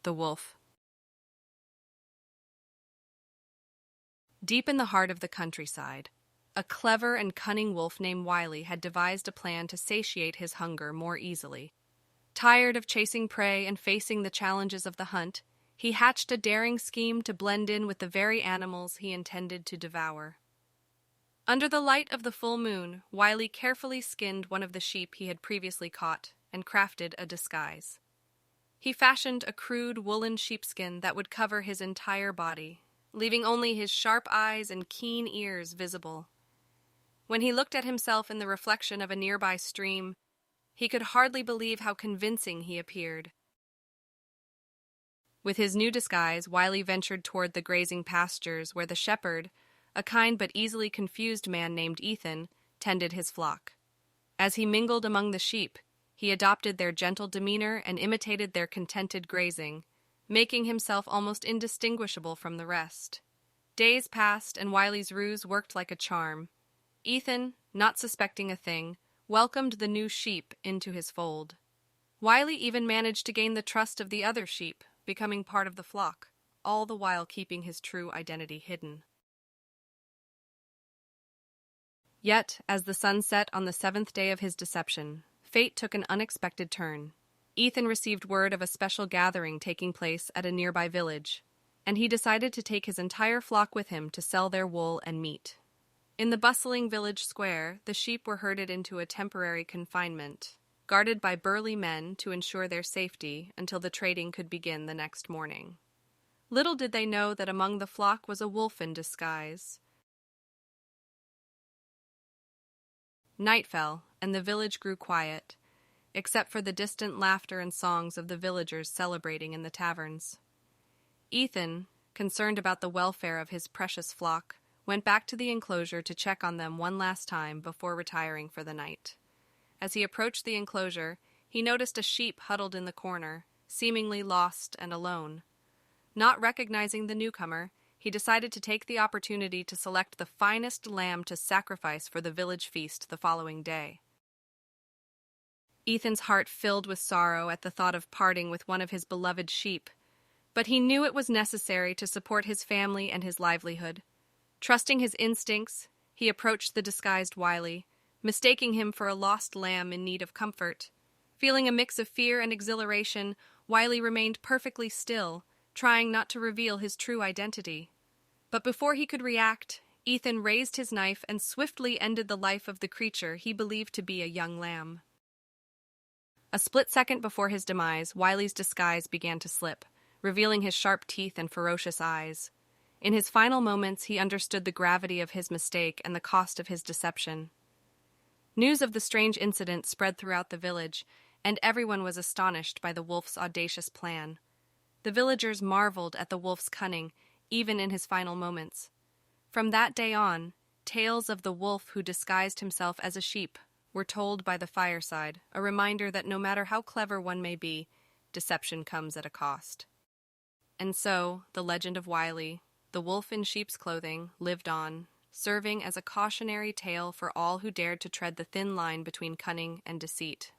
The Wolf. Deep in the heart of the countryside, a clever and cunning wolf named Wiley had devised a plan to satiate his hunger more easily. Tired of chasing prey and facing the challenges of the hunt, he hatched a daring scheme to blend in with the very animals he intended to devour. Under the light of the full moon, Wiley carefully skinned one of the sheep he had previously caught and crafted a disguise. He fashioned a crude woolen sheepskin that would cover his entire body, leaving only his sharp eyes and keen ears visible. When he looked at himself in the reflection of a nearby stream, he could hardly believe how convincing he appeared. With his new disguise, Wiley ventured toward the grazing pastures where the shepherd, a kind but easily confused man named Ethan, tended his flock. As he mingled among the sheep, he adopted their gentle demeanor and imitated their contented grazing, making himself almost indistinguishable from the rest. Days passed, and Wiley's ruse worked like a charm. Ethan, not suspecting a thing, welcomed the new sheep into his fold. Wiley even managed to gain the trust of the other sheep, becoming part of the flock, all the while keeping his true identity hidden. Yet, as the sun set on the 7th day of his deception, fate took an unexpected turn. Ethan received word of a special gathering taking place at a nearby village, and he decided to take his entire flock with him to sell their wool and meat. In the bustling village square, the sheep were herded into a temporary confinement, guarded by burly men to ensure their safety until the trading could begin the next morning. Little did they know that among the flock was a wolf in disguise. Night fell, and the village grew quiet, except for the distant laughter and songs of the villagers celebrating in the taverns. Ethan, concerned about the welfare of his precious flock, went back to the enclosure to check on them one last time before retiring for the night. As he approached the enclosure, he noticed a sheep huddled in the corner, seemingly lost and alone. Not recognizing the newcomer, he decided to take the opportunity to select the finest lamb to sacrifice for the village feast the following day. Ethan's heart filled with sorrow at the thought of parting with one of his beloved sheep, but he knew it was necessary to support his family and his livelihood. Trusting his instincts, he approached the disguised Wiley, mistaking him for a lost lamb in need of comfort. Feeling a mix of fear and exhilaration, Wiley remained perfectly still, trying not to reveal his true identity. But before he could react, Ethan raised his knife and swiftly ended the life of the creature he believed to be a young lamb. A split second before his demise, Wiley's disguise began to slip, revealing his sharp teeth and ferocious eyes. In his final moments, he understood the gravity of his mistake and the cost of his deception. News of the strange incident spread throughout the village, and everyone was astonished by the wolf's audacious plan. The villagers marveled at the wolf's cunning, even in his final moments. From that day on, tales of the wolf who disguised himself as a sheep were told by the fireside, a reminder that no matter how clever one may be, deception comes at a cost. And so, the legend of Wiley, the wolf in sheep's clothing, lived on, serving as a cautionary tale for all who dared to tread the thin line between cunning and deceit.